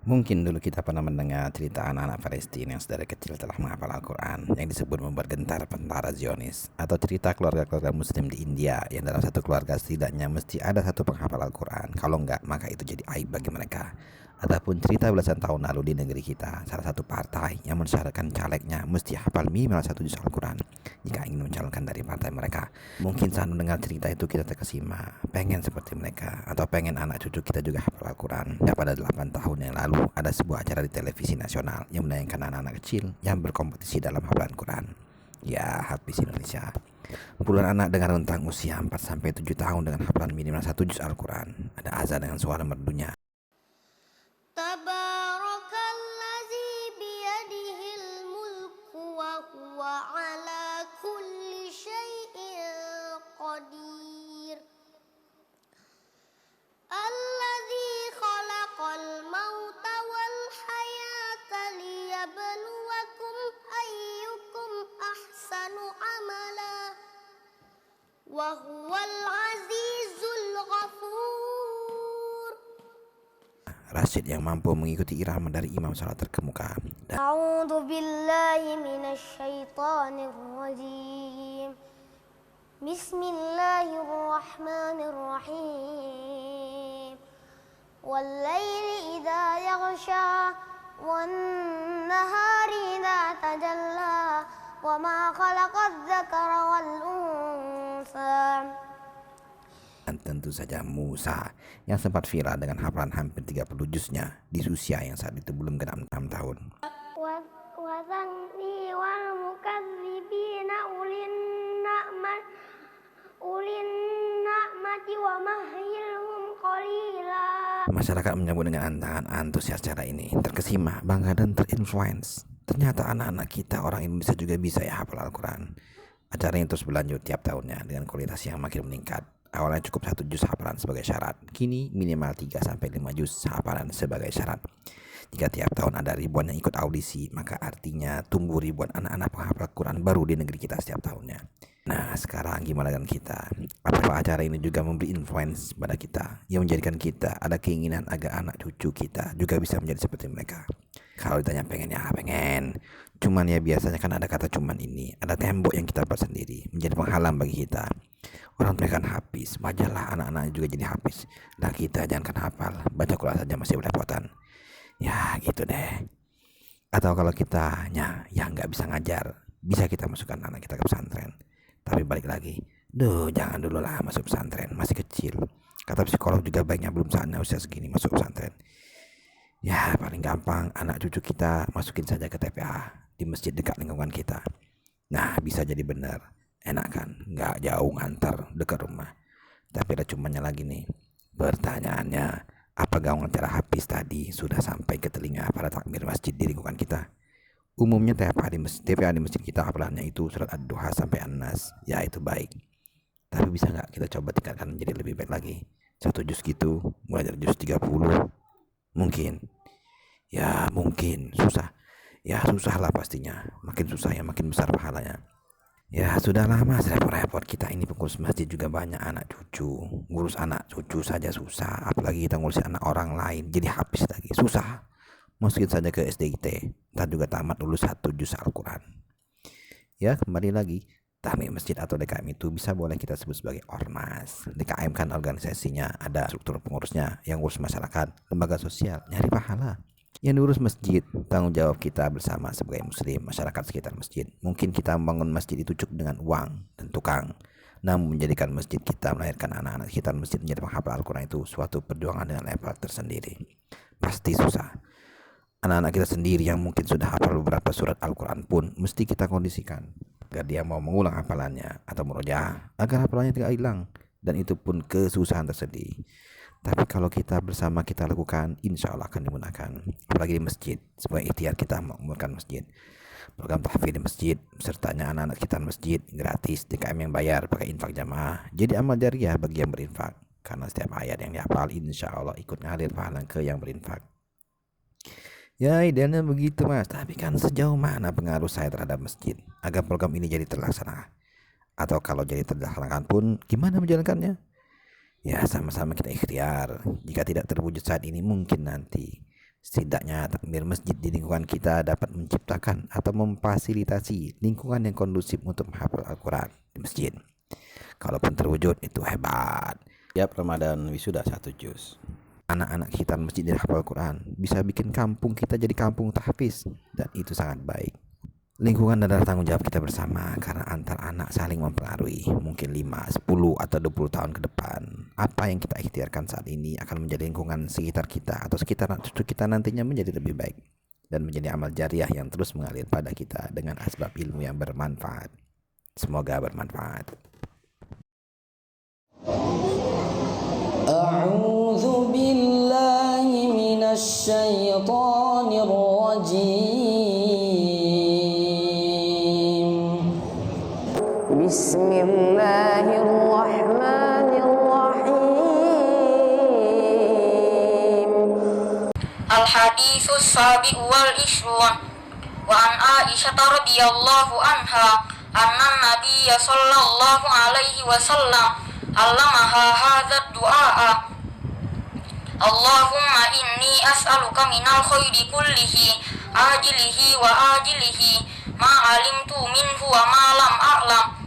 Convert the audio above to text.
Mungkin dulu kita pernah mendengar cerita anak-anak Palestina yang sedari kecil telah menghafal Al-Quran yang disebut membuat gentar tentara Zionis, atau cerita keluarga-keluarga muslim di India yang dalam satu keluarga setidaknya mesti ada satu penghafal Al-Quran. Kalau enggak, maka itu jadi aib bagi mereka. Ataupun cerita belasan tahun lalu di negeri kita, salah satu partai yang mensyaratkan calegnya mesti hafal minimal satu juz Al-Quran jika ingin mencalonkan dari partai mereka. Mungkin saat mendengar cerita itu kita terkesima, pengen seperti mereka, atau pengen anak cucu kita juga hafal Al-Quran. Ya, pada 8 tahun yang lalu ada sebuah acara di televisi nasional yang menayangkan anak-anak kecil yang berkompetisi dalam hafalan Quran. Ya, Hafiz Indonesia. Puluhan anak dengan rentang usia 4-7 tahun dengan hafalan minimal satu juz Al-Quran. Ada azan dengan suara merdunya. Tabarakalladzi biyadihil mulku wa huwa ala kulli syai'in qadir. Alladzi khalaqal mauta wal hayata liyabluwakum ayyukum ahsanu amala wa huwal azizul ghafur. Rasyid yang mampu mengikuti irama dari imam salat terkemuka. A'udzu billahi minasy syaithanir rajim. Bismillahirrahmanirrahim. Wal-laili idza yaghsha wan-nahari idza tajalla wa ma khalaqadz dzakara wal unsa. Dan tentu saja Musa yang sempat viral dengan hafalan hampir 30 juznya di usia yang saat itu belum genap 6 tahun. Wazanni wal mukadzibina ulin na'mati wa mahilhum qalila. Masyarakat menyambut dengan antusias cara ini, terkesima, bangga dan terinfluence. Ternyata anak-anak kita orang Indonesia juga bisa ya hafal Al-Quran. Acara ini terus berlanjut tiap tahunnya dengan kualitas yang makin meningkat. Awalnya cukup 1 juz hafalan sebagai syarat, kini minimal 3-5 juz hafalan sebagai syarat. Jika tiap tahun ada ribuan yang ikut audisi, maka artinya tumbuh ribuan anak-anak penghafal Quran baru di negeri kita setiap tahunnya. Nah, sekarang gimana dengan kita? Apakah acara ini juga memberi influence pada kita yang menjadikan kita ada keinginan agar anak cucu kita juga bisa menjadi seperti mereka? Kalau ditanya pengen, ya pengen. Cuman ya biasanya kan ada kata cuman ini, ada tembok yang kita buat sendiri menjadi penghalang bagi kita. Orang tua kan habis, wajarlah anak-anak juga jadi habis. Nah, kita jangan kan hafal, baca Quran saja masih belepotan. Ya gitu deh. Atau kalau kita ya nggak bisa ngajar, bisa kita masukkan anak kita ke pesantren. Tapi balik lagi, jangan dulu lah masuk pesantren, masih kecil. Kata psikolog juga baiknya belum saatnya usia segini masuk pesantren. Ya paling gampang anak cucu kita masukin saja ke TPA di masjid dekat lingkungan kita. Nah, bisa jadi benar, enak kan, nggak jauh ngantar dekat rumah. Tapi ada cumannya lagi nih. Pertanyaannya, apa gaungan acara Hafiz tadi sudah sampai ke telinga para takmir masjid di lingkungan kita? Umumnya TPA di masjid kita hafalannya itu surat Ad-Duha sampai An-Nas. Ya itu baik. Tapi bisa nggak kita coba tingkatkan menjadi lebih baik lagi? 1 juz gitu, mulai dari juz 30. Mungkin. Ya mungkin, susah. Ya susah lah pastinya. Makin susah ya makin besar pahalanya. Ya sudahlah mas, repot-repot, kita ini pengurus masjid juga banyak anak cucu. Ngurus anak cucu saja susah, apalagi kita ngurus anak orang lain, jadi habis lagi, susah. Masukin saja ke SDIT, ntar juga tamat lulus 1 juz Al-Quran. Ya kembali lagi, tahmid masjid atau DKM itu bisa boleh kita sebut sebagai ormas. DKM kan organisasinya, ada struktur pengurusnya yang ngurus masyarakat, lembaga sosial, nyari pahala. Yang diurus masjid, tanggung jawab kita bersama sebagai muslim, masyarakat sekitar masjid. Mungkin kita membangun masjid itu cukup dengan uang dan tukang, namun menjadikan masjid kita, melahirkan anak-anak sekitar masjid menjadi penghafal Al-Quran itu suatu perjuangan dengan level tersendiri. Pasti susah. Anak-anak kita sendiri yang mungkin sudah hafal beberapa surat Al-Quran pun mesti kita kondisikan agar dia mau mengulang hafalannya atau murojaah agar hafalannya tidak hilang, dan itu pun kesusahan tersendiri. Tapi kalau kita bersama kita lakukan, insya Allah akan dimudahkan. Apalagi di masjid, sebagai ikhtiar kita mengumpulkan masjid. Program tahfidz di masjid, sertanya anak-anak kita masjid gratis, DKM yang bayar pakai infak jamaah. Jadi amal jariah bagi yang berinfak. Karena setiap ayat yang dihafal, insya Allah ikut ngalir pahala ke yang berinfak. Ya idealnya begitu mas, tapi kan sejauh mana pengaruh saya terhadap masjid agar program ini jadi terlaksana? Atau kalau jadi terlaksanakan pun, gimana menjalankannya? Ya sama-sama kita ikhtiar. Jika tidak terwujud saat ini, mungkin nanti. Setidaknya takmir masjid di lingkungan kita dapat menciptakan atau memfasilitasi lingkungan yang kondusif untuk menghafal Al-Quran di masjid. Kalaupun terwujud itu hebat. Tiap Ramadan wisuda 1 juz. Anak-anak kita masjid hafal Al-Quran bisa bikin kampung kita jadi kampung tahfiz, dan itu sangat baik. Lingkungan adalah tanggung jawab kita bersama, karena antar anak saling mempengaruhi. Mungkin 5, 10, atau 20 tahun ke depan, apa yang kita ikhtiarkan saat ini akan menjadi lingkungan sekitar kita atau sekitar cucu kita nantinya menjadi lebih baik, dan menjadi amal jariah yang terus mengalir pada kita dengan asbab ilmu yang bermanfaat. Semoga bermanfaat. A'udzu billahi minasy syaithanir rajim. Bismillahirrahmanirrahim. Al-haditsus sabi wal ishrun wa an Aisyah radhiyallahu anha anna Nabiyya sallallahu alaihi wasallam allamaha hadzal du'a. Allahumma inni as'aluka minal khairi kullihi ajilihi wa ajilihi ma alimtu minhu wa ma lam a'lam